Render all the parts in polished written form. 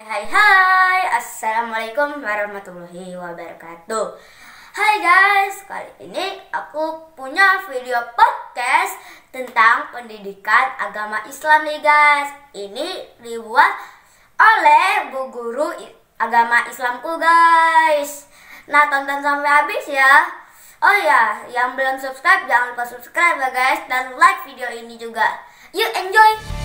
Hai, Assalamualaikum warahmatullahi wabarakatuh. Hai guys, kali ini aku punya video podcast tentang pendidikan agama Islam nih guys. Ini dibuat oleh bu guru agama Islamku guys. Nah, tonton sampai habis ya. Oh ya, yang belum subscribe jangan lupa subscribe ya guys, dan like video ini juga. Yuk enjoy.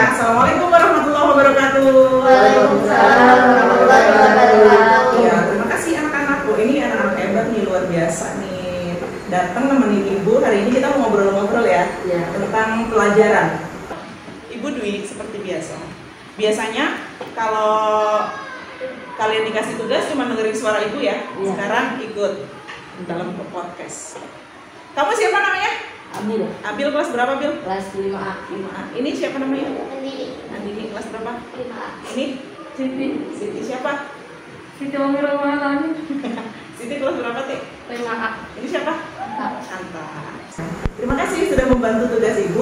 Assalamualaikum warahmatullahi wabarakatuh. Waalaikumsalam warahmatullahi wabarakatuh. Ya, terima kasih anak-anakku. Ini anak-anak hebat nih, luar biasa nih. Datang nemenin ibu. Hari ini kita mau ngobrol-ngobrol ya tentang pelajaran. Ibu Dwi seperti biasa. Biasanya kalau kalian dikasih tugas cuma dengerin suara ibu ya. Sekarang ikut dalam podcast. Kamu siapa namanya? Abil. Abil kelas berapa, Bil? Kelas 5A. 5A. Ini siapa namanya? Andini kelas berapa? 5A. Ini Siti. Siti siapa? Siti Omir Romanani. Siti kelas berapa, Ti? 5A. Ini siapa? Shanta. Terima kasih sudah membantu tugas Ibu.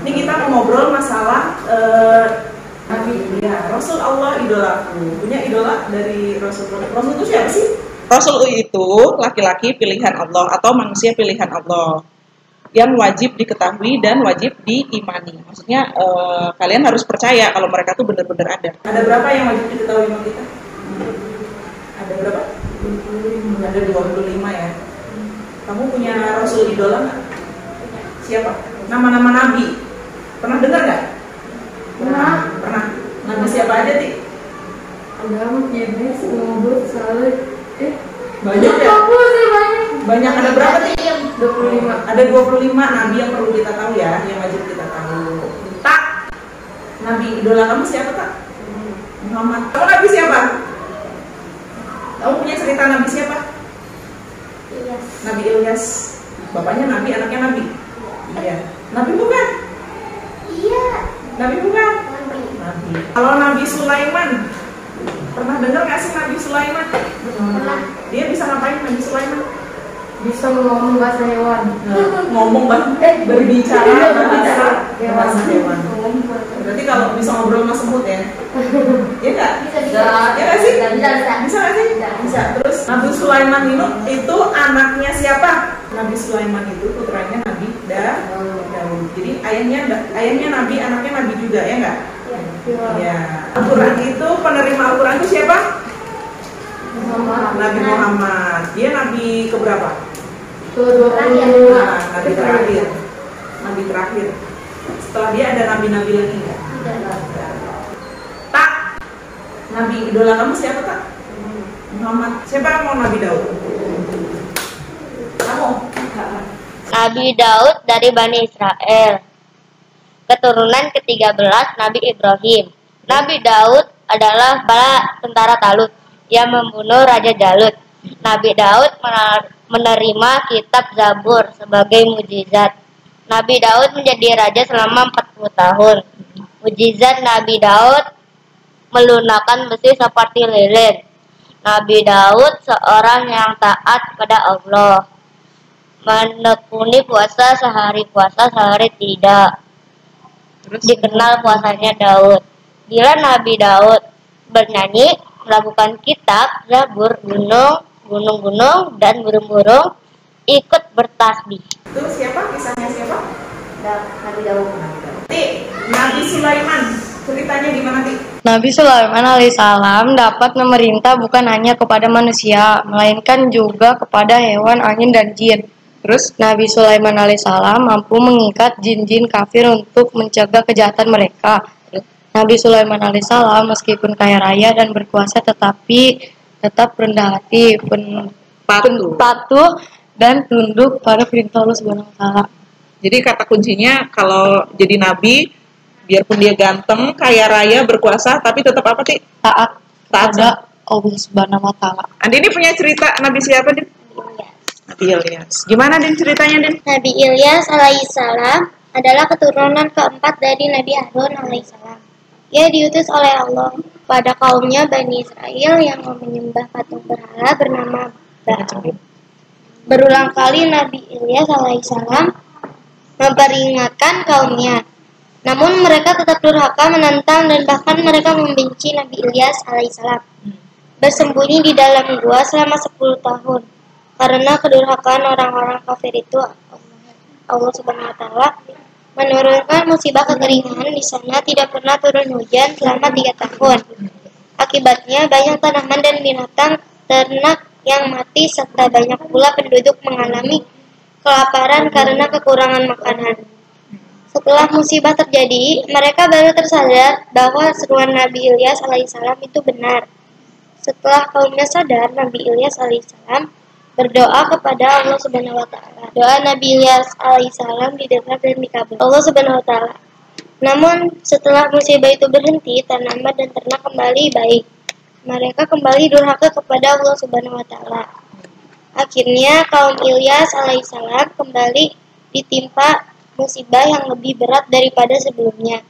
Ini kita mau ngobrol masalah Nabi. Ya, Rasul Allah idolaku. Punya idola dari Rasul. Rasul itu siapa sih? Rasul itu laki-laki pilihan Allah atau manusia pilihan Allah yang wajib diketahui dan wajib diimani. Maksudnya kalian harus percaya kalau mereka tuh benar-benar ada. Ada berapa yang wajib diketahui sama kita? Ada berapa? 25. Ada 25 ya. Kamu punya Rasul idola nggak? Siapa? Nama-nama Nabi. Pernah dengar nggak? Pernah. Nabi siapa aja, Ti? Adam, Idris, Nuh, Saleh. Banyak ya? Banyak. Ada berapa, Ti? 25. Ada 25 nabi yang perlu kita tahu ya, yang wajib kita tahu. Tak, nabi idola kamu siapa, Tak? Muhammad. Kamu nabi siapa? Kamu punya cerita nabi siapa? Ilyas. Nabi Ilyas. Bapaknya nabi, anaknya nabi. Iya. Nabi bukan? Iya. Nabi bukan? Nabi. Kalau Nabi Sulaiman, pernah dengar nggak sih Nabi Sulaiman? Pernah. Dia bisa ngapain Nabi Sulaiman? Bisa ngomong bahasa hewan. Ngomong berbicara bahasa hewan. Berarti kalau bisa ngobrol sama semut ya? Iya nggak? Bisa. Ya nggak sih? Bisa. Bisa nggak sih? Bisa. Terus Nabi Sulaiman itu anaknya siapa? Nabi Sulaiman itu putranya Nabi Daud. Jadi ayahnya Nabi, anaknya Nabi juga ya nggak? Ya. Al-Quran itu penerima Al-Quran itu siapa? Nabi Muhammad. Dia Nabi keberapa? Kedua. Nabi terakhir. Nabi terakhir. Setelah dia ada nabi-nabi lagi nggak? Tak. Nabi idola kamu siapa, Tak? Muhammad. Siapa yang mau Nabi Daud? Kamu? Nabi Daud dari Bani Israel. Keturunan ke-13 Nabi Ibrahim. Nabi Daud adalah kepala tentara Talut yang membunuh Raja Jalut. Nabi Daud menerima kitab Zabur sebagai mukjizat. Nabi Daud menjadi raja selama 40 tahun. Mukjizat Nabi Daud melunakkan besi seperti lilin. Nabi Daud seorang yang taat pada Allah. Menekuni puasa sehari tidak. Dikenal puasanya Daud. Bila Nabi Daud bernyanyi, melakukan kitab Zabur, gunung-gunung dan burung-burung ikut bertasbih. Itu siapa? Kisahnya siapa? Nabi Daud. Nabi Sulaiman. Ceritanya gimana, Ti? Nabi Sulaiman alaihissalam dapat memerintah bukan hanya kepada manusia, melainkan juga kepada hewan, angin, dan jin. Terus Nabi Sulaiman alaihissalam mampu mengikat jin-jin kafir untuk mencegah kejahatan mereka. Nabi Sulaiman alaihissalam meskipun kaya raya dan berkuasa tetapi tetap rendah hati, patuh dan tunduk pada perintah Allah Subhanahu wa taala. Jadi kata kuncinya kalau jadi nabi, biarpun dia ganteng, kaya raya, berkuasa, tapi tetap apa, Ti? Taat Taat pada Allah Subhanahu wa taala. Andi ini punya cerita nabi siapa, Din? Nabi Ilyas. Gimana, Din, ceritanya, Din? Nabi Ilyas alaihissalam adalah keturunan keempat dari Nabi Harun alaihissalam. Ia diutus oleh Allah pada kaumnya Bani Israel yang menyembah patung berhala bernama Baal. Berulang kali Nabi Ilyas alaihissalam memperingatkan kaumnya. Namun mereka tetap durhaka, menentang, dan bahkan mereka membenci Nabi Ilyas alaihissalam. Bersembunyi di dalam gua selama 10 tahun. Karena kedurhakaan orang-orang kafir itu, Allah Subhanahu wa taala menurunkan musibah kekeringan di sana, tidak pernah turun hujan selama 3 tahun. Akibatnya banyak tanaman dan binatang ternak yang mati serta banyak pula penduduk mengalami kelaparan karena kekurangan makanan. Setelah musibah terjadi, mereka baru tersadar bahwa seruan Nabi Ilyas alaihissalam itu benar. Setelah kaumnya sadar, Nabi Ilyas alaihissalam berdoa kepada Allah Subhanahu wa taala. Doa Nabi Ilyas alaihissalam didengar dan dikabul Allah Subhanahu wa taala. Namun setelah musibah itu berhenti, tanaman dan ternak kembali baik. Mereka kembali durhaka kepada Allah Subhanahu wa taala. Akhirnya kaum Ilyas alaihissalam kembali ditimpa musibah yang lebih berat daripada sebelumnya,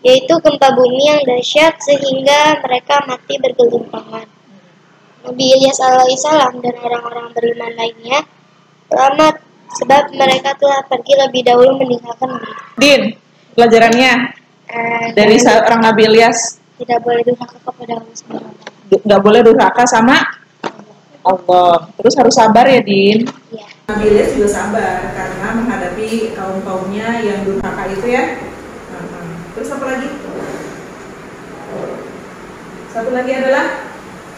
yaitu gempa bumi yang dahsyat sehingga mereka mati bergelimpangan. Nabi Ilyas alaihissalam dan orang-orang beriman lainnya selamat sebab mereka telah pergi lebih dahulu meninggalkan mereka. Din, pelajarannya dari seorang Nabi Ilyas, Tidak boleh durhaka kepada Allah Subhanahu wa taala. nggak boleh durhaka sama Allah. Terus harus sabar ya, Din. Iya. Nabi Ilyas juga sabar karena menghadapi kaum-kaumnya yang durhaka itu ya. Terus apa lagi? Satu lagi adalah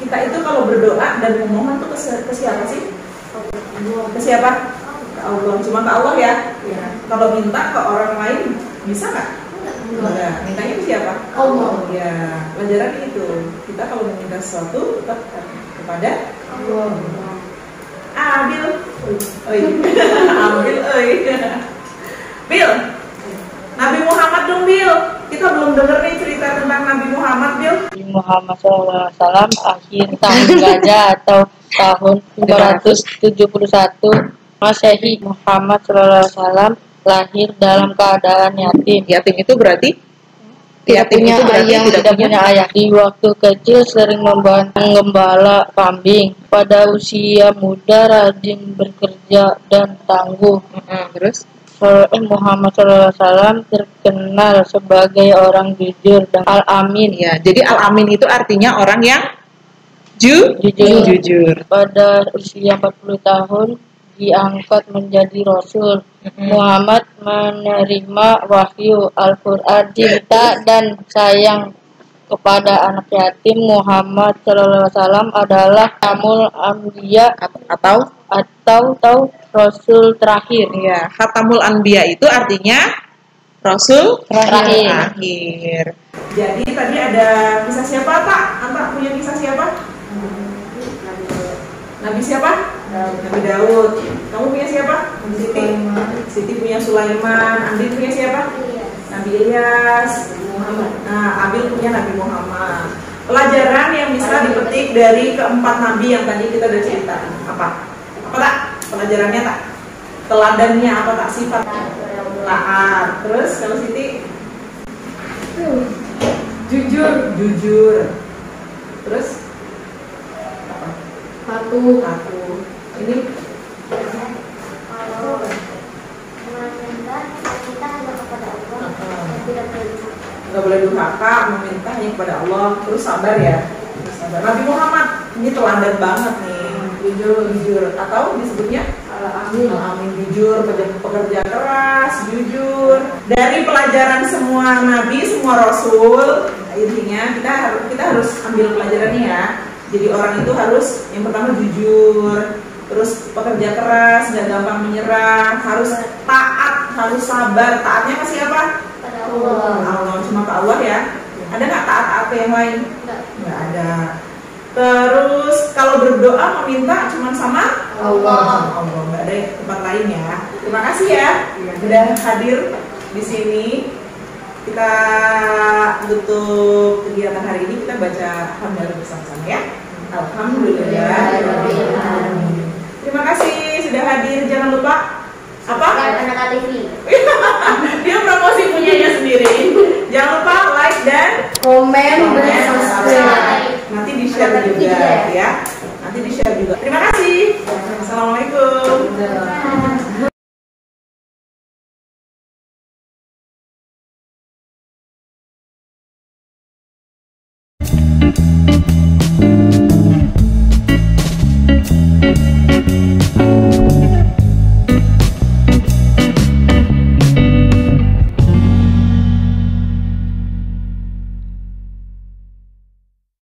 kita itu kalau berdoa dan memohon tuh ke siapa sih? Ke siapa? Ke Allah. Cuma ke Allah ya. Kalau minta ke orang lain bisa nggak? Enggak. Mintanya ke siapa? Allah. Ya, pelajaran itu. Kita kalau meminta sesuatu tetap kepada Allah. Abil, Abil, Bil, Nabi Muhammad dong, Bil. Kita belum denger nih cerita tentang Nabi Muhammad, Bil. Nabi Muhammad SAW akhir tahun gajah atau tahun 571 Masehi. Muhammad SAW lahir dalam keadaan yatim. Yatim itu berarti Tidak punya ayah, tidak punya ayah. Di waktu kecil sering membantu menggembala kambing. Pada usia muda rajin bekerja dan tangguh. Terus Muhammad SAW terkenal sebagai orang jujur dan al-amin. ya, jadi al-amin itu artinya orang yang jujur. Pada usia 40 tahun diangkat menjadi Rasul. Muhammad menerima wahyu Al-Quran, cinta dan sayang kepada anak yatim. Muhammad SAW adalah Khatamul Anbiya atau Rasul terakhir. Ya, Khatamul Anbiya itu artinya Rasul terakhir. Jadi tadi ada kisah siapa, Tak? Anta punya kisah siapa? Nabi siapa? Nabi Daud. Kamu punya siapa? Siti. Siti punya Sulaiman. Andi punya siapa? Nabi Ilyas. Nah, Abil punya Nabi Muhammad. Pelajaran yang bisa dipetik dari keempat nabi yang tadi kita udah cerita apa? Apa Tak? Pelajarannya Tak? Teladannya apa Tak? Sifat taat. Terus kalau Siti? Jujur. Terus? Patuh. Ini Kalau meminta kita hanya kepada Allah dan tidak boleh nggak boleh durhaka, meminta hanya kepada Allah. Terus sabar ya. Sabar. Nabi Muhammad ini teladan banget nih. Jujur. Atau disebutnya amin, jujur, pekerja keras, jujur. Dari pelajaran semua nabi, semua rasul, intinya kita harus ambil pelajarannya ya. Jadi orang itu harus yang pertama jujur, terus pekerja keras, nggak gampang menyerah, harus taat, harus sabar. Taatnya ke siapa? kepada Allah. Allah, cuma ke Allah ya. Ada nggak taat-taat ke yang lain? Nggak ada. Terus kalau berdoa meminta cuma sama Allah, nggak ada tempat lain ya. Terima kasih ya, sudah hadir di sini. Kita tutup kegiatan hari ini, kita baca alhamdulillah bersama-sama ya. Alhamdulillah. Terima kasih sudah hadir. Jangan lupa apa? Anak TV. Dia promosi punyanya sendiri. Jangan lupa like dan Komen subscribe. Nanti di-share juga ya. Nanti di-share juga. Terima kasih. Assalamualaikum.